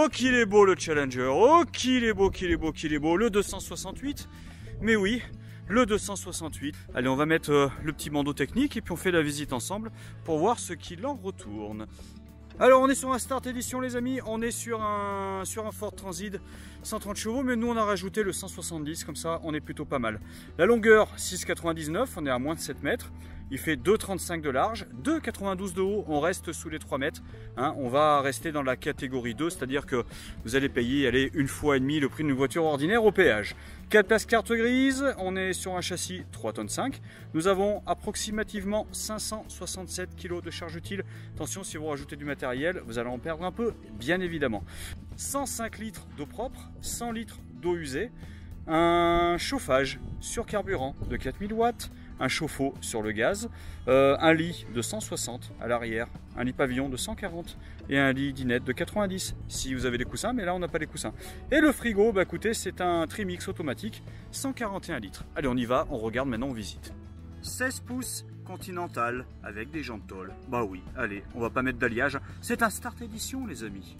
Oh qu'il est beau le Challenger, oh qu'il est beau, qu'il est beau, qu'il est beau, le 268. Mais oui, le 268. Allez, on va mettre le petit bandeau technique et puis on fait la visite ensemble pour voir ce qu'il en retourne. Alors on est sur un Start Edition les amis, on est sur un Ford Transit 130 chevaux, mais nous on a rajouté le 170, comme ça on est plutôt pas mal. La longueur 6,99, on est à moins de 7 mètres, il fait 2,35 de large, 2,92 de haut, on reste sous les 3 mètres, hein, on va rester dans la catégorie 2, c'est-à-dire que vous allez payer allez, 1,5 fois le prix d'une voiture ordinaire au péage. 4 places carte grise, on est sur un châssis 3,5 tonnes, nous avons approximativement 567 kg de charge utile. Attention, si vous rajoutez du matériel, vous allez en perdre un peu, bien évidemment. 105 litres d'eau propre, 100 litres d'eau usée, un chauffage sur carburant de 4000 watts, un chauffe-eau sur le gaz, un lit de 160 à l'arrière, un lit pavillon de 140 et un lit dinette de 90 si vous avez des coussins, mais là on n'a pas les coussins. Et le frigo, bah écoutez, c'est un Trimix automatique, 141 litres. Allez, on y va, on regarde maintenant, on visite. 16 pouces Continental avec des jantes tôle. Bah oui, allez, on va pas mettre d'alliage, c'est un Start Edition les amis.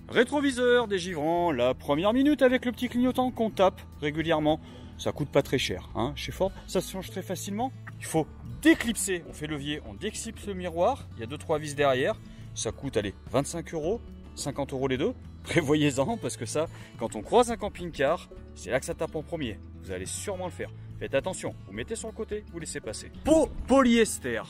Rétroviseur dégivrant, la première minute avec le petit clignotant qu'on tape régulièrement. Ça coûte pas très cher, hein, chez Ford, ça se change très facilement. Il faut déclipser, on fait levier, on déclipse le miroir, il y a 2-3 vis derrière, ça coûte, allez, 25 €, 50 € les deux. Prévoyez-en, parce que ça, quand on croise un camping-car, c'est là que ça tape en premier. Vous allez sûrement le faire. Faites attention, vous mettez sur le côté, vous laissez passer. Peau polyester.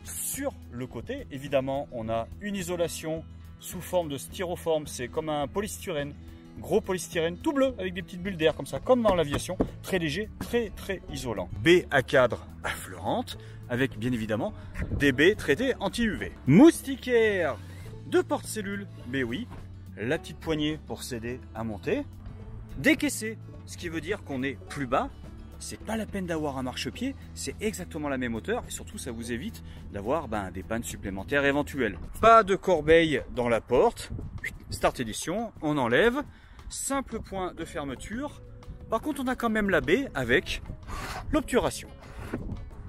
Sur le côté, évidemment, on a une isolation sous forme de styroforme, c'est comme un polystyrène. Gros polystyrène tout bleu avec des petites bulles d'air comme ça, comme dans l'aviation, très léger, très isolant. Baie à cadre affleurante avec bien évidemment des baies traitées anti-UV. Moustiquaire de porte-cellule, mais oui, la petite poignée pour s'aider à monter. Décaissé, ce qui veut dire qu'on est plus bas. C'est pas la peine d'avoir un marchepied, c'est exactement la même hauteur et surtout ça vous évite d'avoir des pannes supplémentaires éventuelles. Pas de corbeille dans la porte. Start Edition, on enlève. Simple point de fermeture. Par contre, on a quand même la baie avec l'obturation.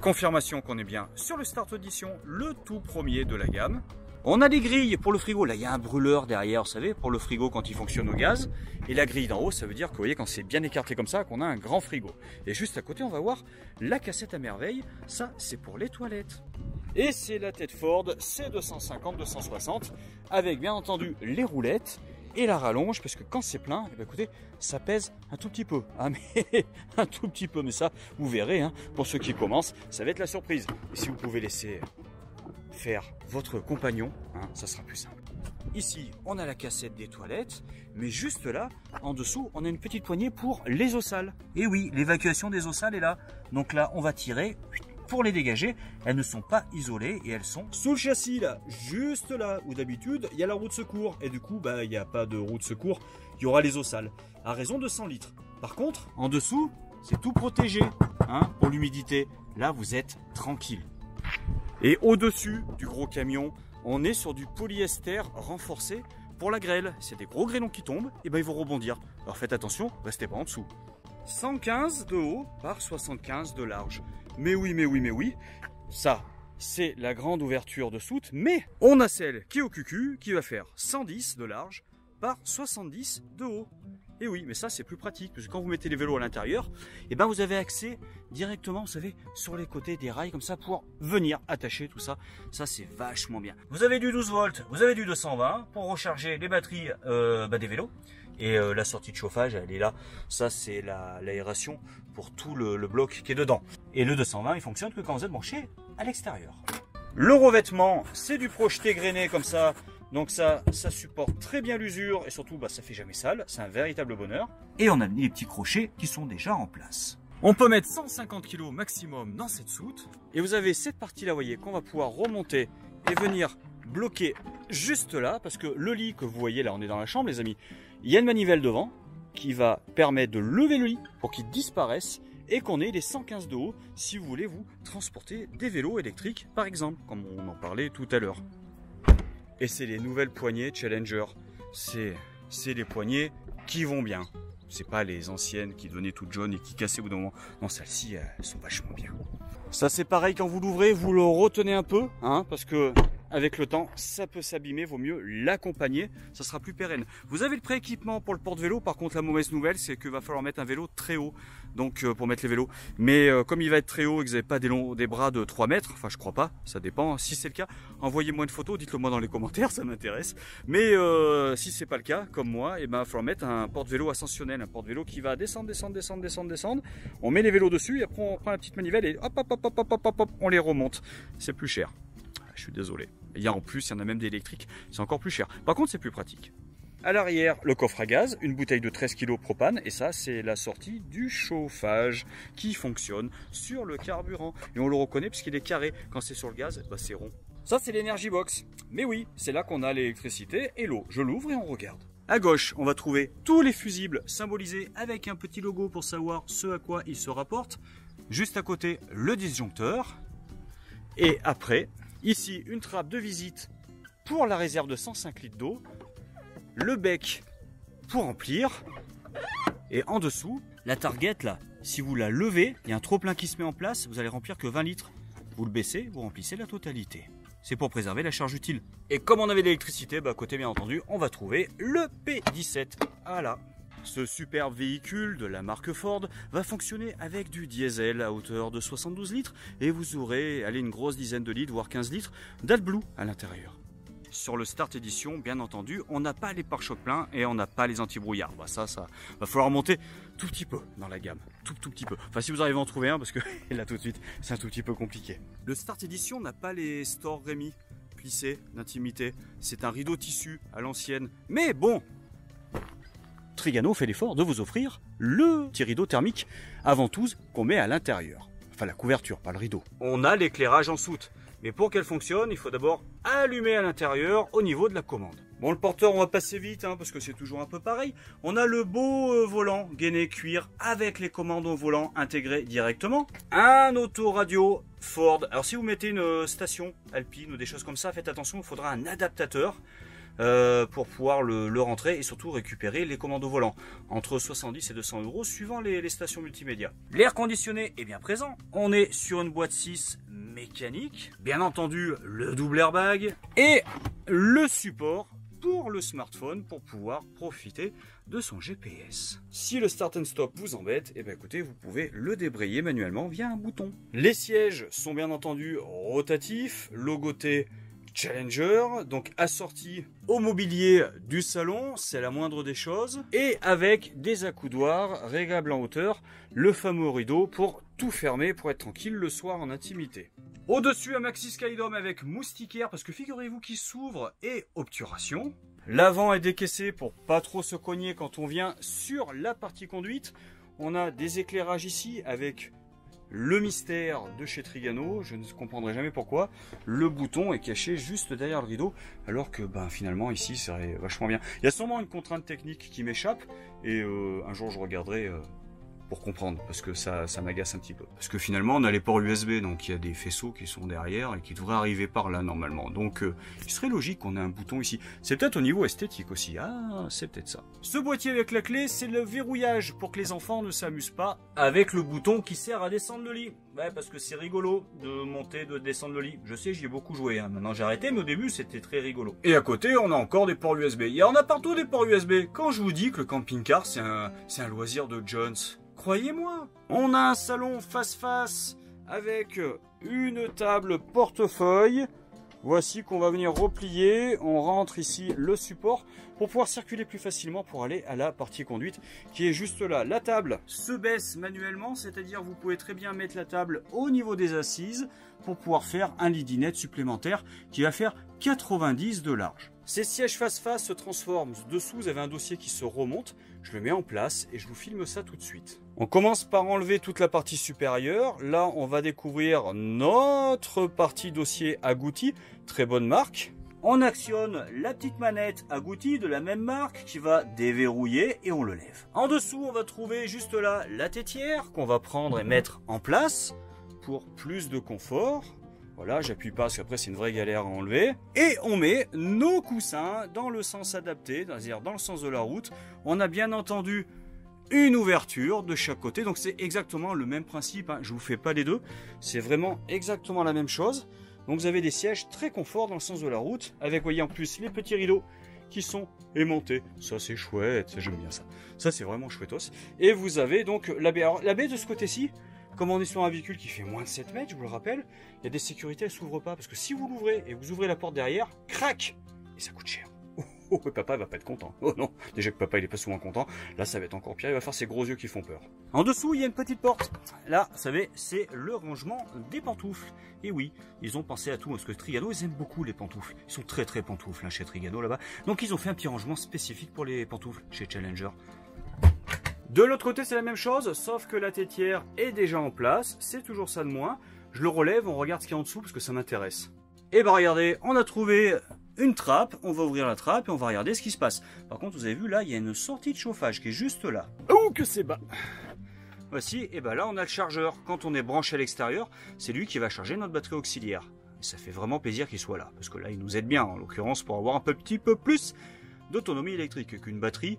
Confirmation qu'on est bien sur le Start Edition, le tout premier de la gamme. On a des grilles pour le frigo. Là, il y a un brûleur derrière, vous savez, pour le frigo quand il fonctionne au gaz. Et la grille d'en haut, ça veut dire que, vous voyez, quand c'est bien écarté comme ça, qu'on a un grand frigo. Et juste à côté, on va voir la cassette à merveille. Ça, c'est pour les toilettes. Et c'est la tête Ford C250-260 avec bien entendu les roulettes et la rallonge, parce que quand c'est plein, eh bien, écoutez, ça pèse un tout petit peu. Ah, mais un tout petit peu, mais ça, vous verrez, hein, pour ceux qui commencent, ça va être la surprise. Et si vous pouvez laisser faire votre compagnon, hein, ça sera plus simple. Ici, on a la cassette des toilettes, mais juste là, en dessous, on a une petite poignée pour les eaux sales. Et oui, l'évacuation des eaux sales est là. Donc là, on va tirer pour les dégager. Elles ne sont pas isolées et elles sont sous le châssis, là, juste là, où d'habitude, il y a la roue de secours. Et du coup, il n'y a pas de roue de secours, il y aura les eaux sales, à raison de 100 litres. Par contre, en dessous, c'est tout protégé, hein, pour l'humidité. Là, vous êtes tranquille. Et au-dessus du gros camion, on est sur du polyester renforcé pour la grêle. C'est des gros grêlons qui tombent, et ils vont rebondir. Alors faites attention, restez pas en dessous. 115 de haut par 75 de large. Mais oui, ça, c'est la grande ouverture de soute, mais on a celle qui est au cucu, qui va faire 110 de large par 70 de haut. Et oui, mais ça c'est plus pratique, parce que quand vous mettez les vélos à l'intérieur, vous avez accès directement, vous savez, sur les côtés des rails, comme ça, pour venir attacher tout ça. Ça c'est vachement bien. Vous avez du 12 volts, vous avez du 220 pour recharger les batteries des vélos. Et la sortie de chauffage, elle est là. Ça c'est l'aération pour tout le bloc qui est dedans. Et le 220, il fonctionne que quand vous êtes branché à l'extérieur. Le revêtement, c'est du projeté grainé comme ça. Donc ça supporte très bien l'usure et surtout ça fait jamais sale, c'est un véritable bonheur. Et on a mis les petits crochets qui sont déjà en place. On peut mettre 150 kg maximum dans cette soute. Et vous avez cette partie là, vous voyez, qu'on va pouvoir remonter et venir bloquer juste là. Parce que le lit que vous voyez là, on est dans la chambre les amis, il y a une manivelle devant qui va permettre de lever le lit pour qu'il disparaisse et qu'on ait les 115 de haut si vous voulez vous transporter des vélos électriques par exemple, comme on en parlait tout à l'heure. Et c'est les nouvelles poignées Challenger. C'est les poignées qui vont bien. C'est pas les anciennes qui devenaient toutes jaunes et qui cassaient au bout d'un moment. Non, celles-ci, elles sont vachement bien. Ça, c'est pareil quand vous l'ouvrez, vous le retenez un peu, hein, parce que avec le temps, ça peut s'abîmer, vaut mieux l'accompagner, ça sera plus pérenne. Vous avez le pré-équipement pour le porte-vélo, par contre la mauvaise nouvelle c'est qu'il va falloir mettre un vélo très haut, donc pour mettre les vélos. Mais comme il va être très haut et que vous n'avez pas des bras de 3 mètres, enfin je crois pas, ça dépend, si c'est le cas, envoyez-moi une photo, dites-le moi dans les commentaires, ça m'intéresse. Mais si c'est pas le cas, comme moi, il va falloir mettre un porte-vélo ascensionnel, un porte-vélo qui va descendre, on met les vélos dessus et après on prend la petite manivelle et hop, on les remonte, c'est plus cher. Je suis désolé. En plus, il y en a même des électriques, c'est encore plus cher. Par contre, c'est plus pratique. À l'arrière, le coffre à gaz, une bouteille de 13 kg propane, et ça, c'est la sortie du chauffage qui fonctionne sur le carburant. Et on le reconnaît puisqu'il est carré. Quand c'est sur le gaz, bah, c'est rond. Ça, c'est l'Energy Box. Mais oui, c'est là qu'on a l'électricité et l'eau. Je l'ouvre et on regarde. À gauche, on va trouver tous les fusibles symbolisés avec un petit logo pour savoir ce à quoi ils se rapportent. Juste à côté, le disjoncteur. Et après, ici, une trappe de visite pour la réserve de 105 litres d'eau, le bec pour remplir, et en dessous, la target là, si vous la levez, il y a un trop-plein qui se met en place, vous allez remplir que 20 litres. Vous le baissez, vous remplissez la totalité. C'est pour préserver la charge utile. Et comme on avait de l'électricité, bah, à côté bien entendu, on va trouver le P17. Voilà. Ce superbe véhicule de la marque Ford va fonctionner avec du diesel à hauteur de 72 litres et vous aurez une grosse dizaine de litres, voire 15 litres d'AdBlue à l'intérieur. Sur le Start Edition, bien entendu, on n'a pas les pare-chocs pleins et on n'a pas les anti-brouillards. Bah ça va falloir monter tout petit peu dans la gamme, tout petit peu. Enfin, si vous arrivez à en trouver un, parce que là tout de suite, c'est un tout petit peu compliqué. Le Start Edition n'a pas les stores Rémi plissés d'intimité. C'est un rideau tissu à l'ancienne. Mais bon, Trigano fait l'effort de vous offrir le petit rideau thermique à ventouse qu'on met à l'intérieur. Enfin, la couverture, pas le rideau. On a l'éclairage en soute. Mais pour qu'elle fonctionne, il faut d'abord allumer à l'intérieur au niveau de la commande. Bon, le porteur, on va passer vite, parce que c'est toujours un peu pareil. On a le beau volant gainé cuir avec les commandes au volant intégrées directement. Un autoradio Ford. Alors, si vous mettez une station Alpine ou des choses comme ça, faites attention, il faudra un adaptateur pour pouvoir le rentrer et surtout récupérer les commandes au volant. Entre 70 et 200 € suivant les stations multimédia. L'air conditionné est bien présent. On est sur une boîte 6 mécanique. Bien entendu, le double airbag et le support pour le smartphone pour pouvoir profiter de son GPS. Si le start and stop vous embête, eh bien écoutez, vous pouvez le débrayer manuellement via un bouton. Les sièges sont bien entendu rotatifs, logotés Challenger, donc assorti au mobilier du salon, c'est la moindre des choses, et avec des accoudoirs réglables en hauteur, le fameux rideau pour tout fermer, pour être tranquille le soir en intimité. Au-dessus, un maxi skydome avec moustiquaire, parce que figurez-vous qu'il s'ouvre, et obturation. L'avant est décaissé pour pas trop se cogner quand on vient sur la partie conduite. On a des éclairages ici avec le mystère de chez Trigano, je ne comprendrai jamais pourquoi le bouton est caché juste derrière le rideau, alors que finalement ici ça serait vachement bien. Il y a sûrement une contrainte technique qui m'échappe, et un jour je regarderai pour comprendre, parce que ça m'agace un petit peu. Parce que finalement on a les ports USB, donc il y a des faisceaux qui sont derrière et qui devraient arriver par là normalement. Donc il serait logique qu'on ait un bouton ici. C'est peut-être au niveau esthétique aussi, c'est peut-être ça. Ce boîtier avec la clé, c'est le verrouillage pour que les enfants ne s'amusent pas avec le bouton qui sert à descendre le lit. Ouais, parce que c'est rigolo de monter, de descendre le lit. Je sais, j'y ai beaucoup joué, maintenant j'ai arrêté, mais au début c'était très rigolo. Et à côté, on a encore des ports USB. Il y en a partout des ports USB. Quand je vous dis que le camping-car, c'est un loisir de Jones, croyez-moi. On a un salon face-face avec une table portefeuille. Voici qu'on va venir replier. On rentre ici le support pour pouvoir circuler plus facilement pour aller à la partie conduite qui est juste là. La table se baisse manuellement, c'est-à-dire vous pouvez très bien mettre la table au niveau des assises pour pouvoir faire un lit dinette supplémentaire qui va faire 90 de large. Ces sièges face-face se transforment. Dessous, vous avez un dossier qui se remonte. Je le mets en place et je vous filme ça tout de suite. On commence par enlever toute la partie supérieure. Là, on va découvrir notre partie dossier Agouti, très bonne marque. On actionne la petite manette Agouti de la même marque qui va déverrouiller et on le lève. En dessous, on va trouver juste là la tétière qu'on va prendre et mettre en place pour plus de confort. Voilà, j'appuie pas parce qu'après c'est une vraie galère à enlever. Et on met nos coussins dans le sens adapté, c'est-à-dire dans le sens de la route. On a bien entendu une ouverture de chaque côté, donc c'est exactement le même principe, je vous fais pas les deux. C'est vraiment exactement la même chose. Donc vous avez des sièges très confort dans le sens de la route, avec, voyez, en plus les petits rideaux qui sont aimantés. Ça c'est chouette, j'aime bien ça. Ça c'est vraiment chouettos. Et vous avez donc la baie. Alors la baie de ce côté-ci, comme on est sur un véhicule qui fait moins de 7 mètres, je vous le rappelle, il y a des sécurités, elles ne s'ouvrent pas. Parce que si vous l'ouvrez et vous ouvrez la porte derrière, crac, et ça coûte cher. Oh, papa va pas être content. Oh non, déjà que papa il est pas souvent content. Là ça va être encore pire, il va faire ses gros yeux qui font peur. En dessous il y a une petite porte. Là, vous savez, c'est le rangement des pantoufles. Et oui, ils ont pensé à tout, parce que Trigano ils aiment beaucoup les pantoufles. Ils sont très pantoufles hein, chez Trigano là-bas. Donc ils ont fait un petit rangement spécifique pour les pantoufles chez Challenger. De l'autre côté c'est la même chose, sauf que la tétière est déjà en place. C'est toujours ça de moins. Je le relève, on regarde ce qu'il y a en dessous parce que ça m'intéresse. Et bah regardez, on a trouvé une trappe, on va ouvrir la trappe et on va regarder ce qui se passe. Par contre, vous avez vu là, il y a une sortie de chauffage qui est juste là. Oh, que c'est bas! Voici, et ben là, on a le chargeur. Quand on est branché à l'extérieur, c'est lui qui va charger notre batterie auxiliaire. Et ça fait vraiment plaisir qu'il soit là, parce que là, il nous aide bien, en l'occurrence, pour avoir un petit peu plus d'autonomie électrique qu'une batterie.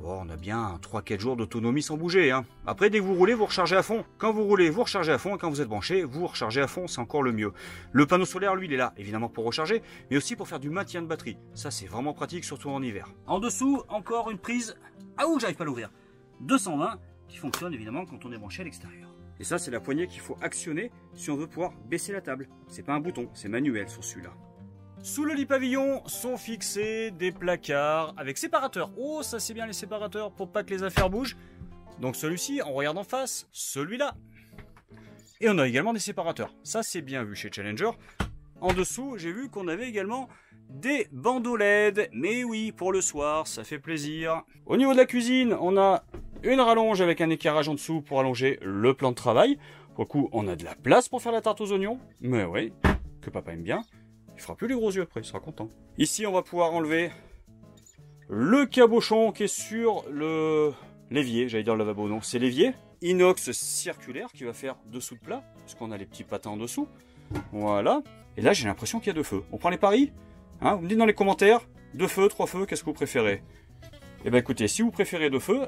Oh, on a bien 3-4 jours d'autonomie sans bouger. Hein. Après, dès que vous roulez, vous rechargez à fond. Quand vous roulez, vous rechargez à fond. Et quand vous êtes branché, vous rechargez à fond. C'est encore le mieux. Le panneau solaire, lui, il est là, évidemment, pour recharger, mais aussi pour faire du maintien de batterie. Ça, c'est vraiment pratique, surtout en hiver. En dessous, encore une prise. Ah ouh, j'arrive pas à l'ouvrir. 220, qui fonctionne, évidemment, quand on est branché à l'extérieur. Et ça, c'est la poignée qu'il faut actionner si on veut pouvoir baisser la table. C'est pas un bouton, c'est manuel sur celui-là. Sous le lit pavillon sont fixés des placards avec séparateurs. Oh, ça c'est bien les séparateurs pour pas que les affaires bougent. Donc celui-ci, on regarde en face, celui-là. Et on a également des séparateurs. Ça c'est bien vu chez Challenger. En dessous, j'ai vu qu'on avait également des bandeaux LED. Mais oui, pour le soir, ça fait plaisir. Au niveau de la cuisine, on a une rallonge avec un éclairage en dessous pour allonger le plan de travail. Pour le coup, on a de la place pour faire la tarte aux oignons. Mais oui, que papa aime bien. Il fera plus les gros yeux après, il sera content. Ici, on va pouvoir enlever le cabochon qui est sur le l'évier. J'allais dire le lavabo, non, c'est l'évier. Inox circulaire qui va faire dessous de plat, puisqu'on a les petits patins en dessous. Voilà. Et là, j'ai l'impression qu'il y a 2 feux. On prend les paris, hein, vous me dites dans les commentaires, 2 feux, 3 feux, qu'est-ce que vous préférez? Eh bien écoutez, si vous préférez 2 feux,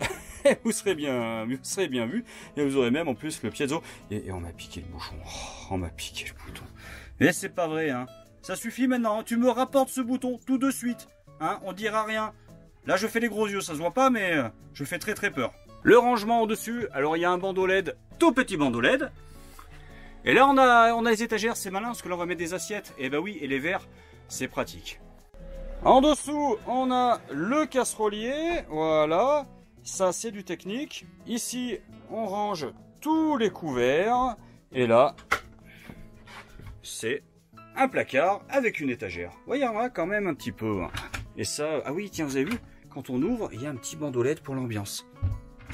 vous serez bien vu. Et vous aurez même en plus le piezo. Et on m'a piqué le bouchon. Oh, on m'a piqué le bouton. Mais c'est pas vrai, hein. Ça suffit maintenant, tu me rapportes ce bouton tout de suite. Hein, on dira rien. Là, je fais les gros yeux, ça se voit pas, mais je fais très peur. Le rangement au-dessus, alors il y a un bandeau LED, tout petit bandeau LED. Et là, on a les étagères, c'est malin, parce que là, on va mettre des assiettes. Et bah oui, et les verres, c'est pratique. En dessous, on a le casserolier, voilà. Ça, c'est du technique. Ici, on range tous les couverts. Et là, c'est un placard avec une étagère. Vous voyez, on a quand même un petit peu. Hein. Et ça, ah oui, tiens, vous avez vu, quand on ouvre, il y a un petit bandeau LED pour l'ambiance.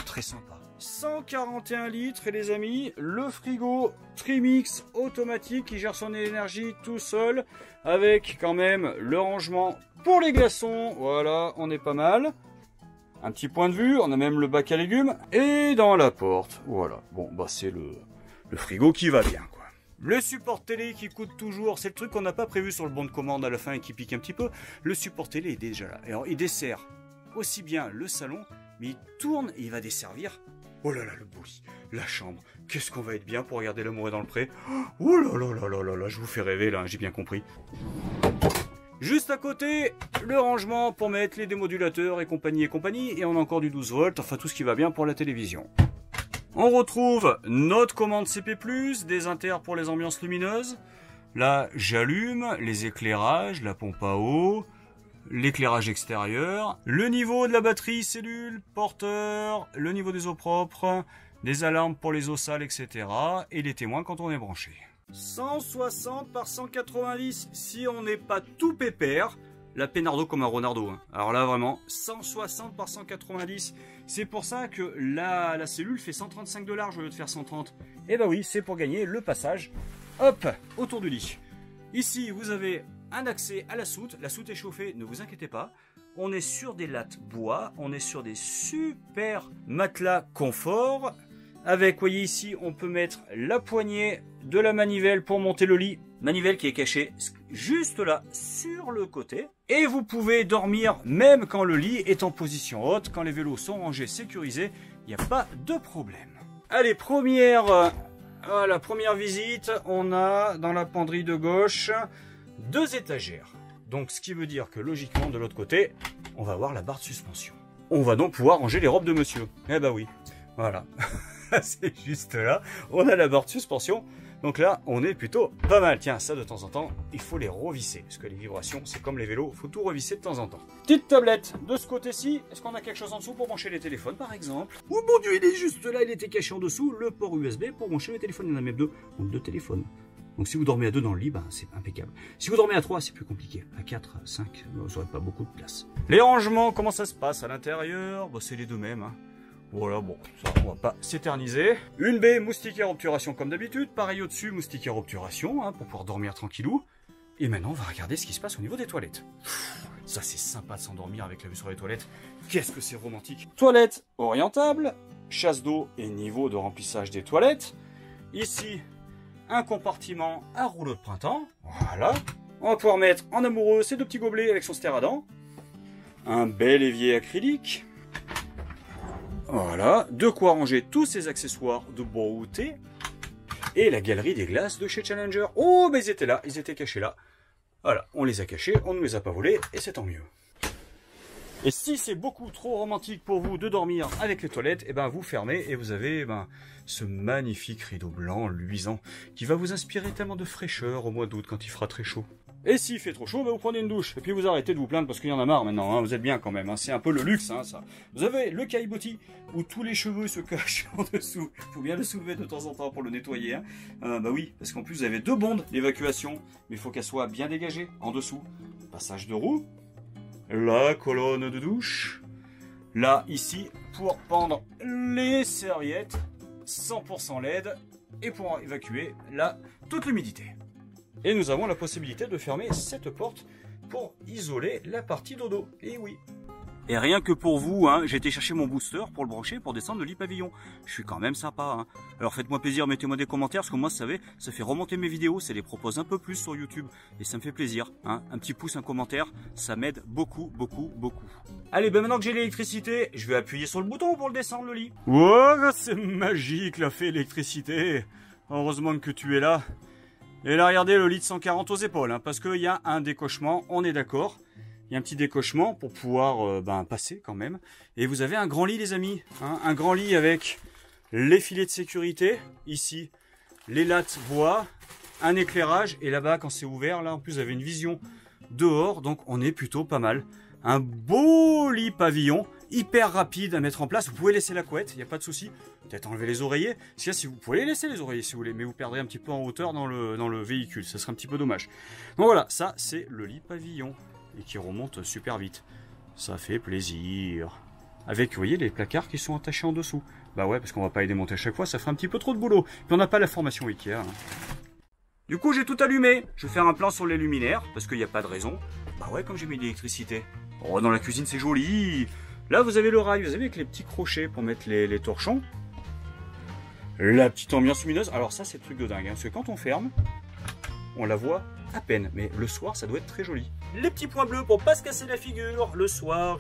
Très sympa. 141 litres, et les amis, le frigo Trimix automatique qui gère son énergie tout seul, avec quand même le rangement pour les glaçons. Voilà, on est pas mal. Un petit point de vue, on a même le bac à légumes. Et dans la porte, voilà. Bon, bah c'est le frigo qui va bien, quoi. Le support télé qui coûte toujours, c'est le truc qu'on n'a pas prévu sur le bon de commande à la fin et qui pique un petit peu. Le support télé est déjà là. Alors il dessert aussi bien le salon, mais il tourne et il va desservir. Oh là là, le beau lit, la chambre. Qu'est-ce qu'on va être bien pour regarder L'amour est dans le pré. Oh là là là là là là, je vous fais rêver là, j'ai bien compris. Juste à côté, le rangement pour mettre les démodulateurs et compagnie. Et on a encore du 12 volts, enfin tout ce qui va bien pour la télévision. On retrouve notre commande CP+, des inters pour les ambiances lumineuses. Là, j'allume les éclairages, la pompe à eau, l'éclairage extérieur, le niveau de la batterie, cellule, porteur, le niveau des eaux propres, des alarmes pour les eaux sales, etc. Et les témoins quand on est branché. 160 par 190 si on n'est pas tout pépère. La Pénardo comme un Ronardo. Hein. Alors là, vraiment, 160 par 190. C'est pour ça que la cellule fait 135 $ au lieu de faire 130. Et bah oui, c'est pour gagner le passage, hop, autour du lit. Ici, vous avez un accès à la soute. La soute est chauffée, ne vous inquiétez pas. On est sur des lattes bois. On est sur des super matelas confort. Avec, voyez ici, on peut mettre la poignée de la manivelle pour monter le lit. Manivelle qui est cachée juste là, sur le côté. Et vous pouvez dormir même quand le lit est en position haute, quand les vélos sont rangés sécurisés. Il n'y a pas de problème. Allez, première Voilà, première visite, on a dans la penderie de gauche 2 étagères. Donc ce qui veut dire que logiquement de l'autre côté, on va avoir la barre de suspension. On va donc pouvoir ranger les robes de monsieur. Eh ben oui, voilà. C'est juste là, on a la barre de suspension. Donc là, on est plutôt pas mal. Tiens, ça de temps en temps, il faut les revisser. Parce que les vibrations, c'est comme les vélos, il faut tout revisser de temps en temps. Petite tablette de ce côté-ci. Est-ce qu'on a quelque chose en dessous pour brancher les téléphones, par exemple? Oh mon Dieu, il est juste là, il était caché en dessous. Le port USB pour brancher les téléphones. Il y en a même 2. Donc 2 téléphones. Donc si vous dormez à 2 dans le lit, ben, c'est impeccable. Si vous dormez à 3, c'est plus compliqué. À 4, 5, vous n'aurez pas beaucoup de place. Les rangements, comment ça se passe à l'intérieur? Bon, c'est les deux mêmes. Hein. Voilà, bon, ça, on va pas s'éterniser. Une baie moustiquaire obturation comme d'habitude. Pareil au-dessus, moustiquaire obturation, hein, pour pouvoir dormir tranquillou. Et maintenant, on va regarder ce qui se passe au niveau des toilettes. Ça, c'est sympa de s'endormir avec la vue sur les toilettes. Qu'est-ce que c'est romantique. Toilette orientable, chasse d'eau et niveau de remplissage des toilettes. Ici, un compartiment à rouleau de printemps. Voilà. On va pouvoir mettre en amoureux ces 2 petits gobelets avec son stéradent. Un bel évier acrylique. Voilà, de quoi ranger tous ces accessoires de beauté. Et la galerie des glaces de chez Challenger. Oh, mais ils étaient là, ils étaient cachés là. Voilà, on les a cachés, on ne les a pas volés, et c'est tant mieux. Et si c'est beaucoup trop romantique pour vous de dormir avec les toilettes, et ben vous fermez et vous avez ce magnifique rideau blanc luisant qui va vous inspirer tellement de fraîcheur au mois d'août quand il fera très chaud. Et s'il fait trop chaud, vous prenez une douche. Et puis vous arrêtez de vous plaindre parce qu'il y en a marre maintenant. Hein. Vous êtes bien quand même. Hein. C'est un peu le luxe, hein, ça. Vous avez le caillebotis où tous les cheveux se cachent en dessous. Il faut bien le soulever de temps en temps pour le nettoyer. Hein. Bah oui, parce qu'en plus vous avez 2 bondes d'évacuation. Mais il faut qu'elle soit bien dégagée en dessous. Passage de roue. La colonne de douche. Là, ici, pour pendre les serviettes. 100% LED. Et pour évacuer, là, toute l'humidité. Et nous avons la possibilité de fermer cette porte pour isoler la partie dodo. Et oui. Et rien que pour vous, hein, j'ai été chercher mon booster pour le brancher pour descendre le lit pavillon. Je suis quand même sympa. Hein. Alors faites-moi plaisir, mettez-moi des commentaires, parce que moi, vous savez, ça fait remonter mes vidéos, ça les propose un peu plus sur YouTube. Et ça me fait plaisir. Hein. Un petit pouce, un commentaire, ça m'aide beaucoup, beaucoup, beaucoup. Allez, ben maintenant que j'ai l'électricité, je vais appuyer sur le bouton pour le descendre le lit. Wow, c'est magique la fée électricité. Heureusement que tu es là. Et là, regardez le lit de 140 aux épaules, hein, parce qu'il y a un décochement, on est d'accord. Il y a un petit décochement pour pouvoir passer quand même. Et vous avez un grand lit, les amis. Hein, un grand lit avec les filets de sécurité. Ici, les lattes bois, un éclairage. Et là-bas, quand c'est ouvert, là, en plus, vous avez une vision dehors. Donc, on est plutôt pas mal. Un beau lit pavillon, hyper rapide à mettre en place. Vous pouvez laisser la couette, il n'y a pas de souci. Peut-être enlever les oreillers. Si vous pouvez les laisser les oreillers si vous voulez, mais vous perdrez un petit peu en hauteur dans le véhicule. Ça serait un petit peu dommage. Donc voilà, ça c'est le lit pavillon. Et qui remonte super vite. Ça fait plaisir. Avec, vous voyez, les placards qui sont attachés en dessous. Bah ouais, parce qu'on va pas les démonter à chaque fois, ça ferait un petit peu trop de boulot. Puis on n'a pas la formation Ikea. Hein. Du coup, j'ai tout allumé. Je vais faire un plan sur les luminaires, parce qu'il n'y a pas de raison. Bah ouais, comme j'ai mis l'électricité. Oh, dans la cuisine, c'est joli. Là, vous avez le rail, vous avez avec les petits crochets pour mettre les torchons. La petite ambiance lumineuse. Alors ça, c'est le truc de dingue, hein, parce que quand on ferme, on la voit à peine. Mais le soir, ça doit être très joli. Les petits points bleus pour pas se casser la figure. Le soir,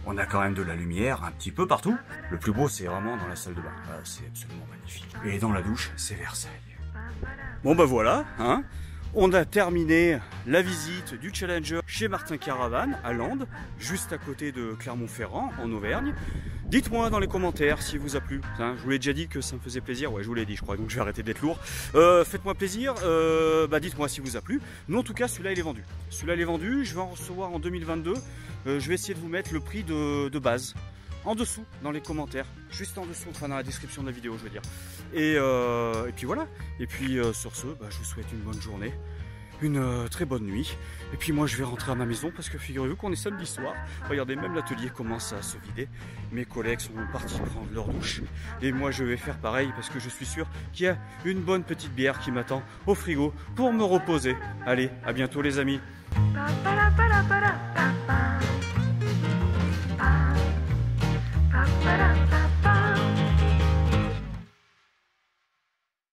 on a quand même de la lumière un petit peu partout. Le plus beau, c'est vraiment dans la salle de bain. Ah, c'est absolument magnifique. Et dans la douche, c'est Versailles. Bon bah voilà, hein. On a terminé la visite du Challenger chez Martin Caravane à Landes, juste à côté de Clermont-Ferrand, en Auvergne. Dites-moi dans les commentaires s'il vous a plu. Hein, je vous l'ai déjà dit que ça me faisait plaisir. Ouais, je vous l'ai dit, je crois, donc je vais arrêter d'être lourd. Faites-moi plaisir, dites-moi s'il vous a plu. Mais en tout cas, celui-là, il est vendu. Celui-là, il est vendu. Je vais en recevoir en 2022. Je vais essayer de vous mettre le prix de base. En dessous, dans les commentaires, juste en dessous, enfin dans la description de la vidéo, je veux dire. Et puis voilà. Et puis sur ce, je vous souhaite une bonne journée, une très bonne nuit. Et puis moi, je vais rentrer à ma maison parce que figurez-vous qu'on est samedi soir. Regardez, même l'atelier commence à se vider. Mes collègues sont partis prendre leur douche. Et moi, je vais faire pareil parce que je suis sûr qu'il y a une bonne petite bière qui m'attend au frigo pour me reposer. Allez, à bientôt les amis. Ba-ba-da.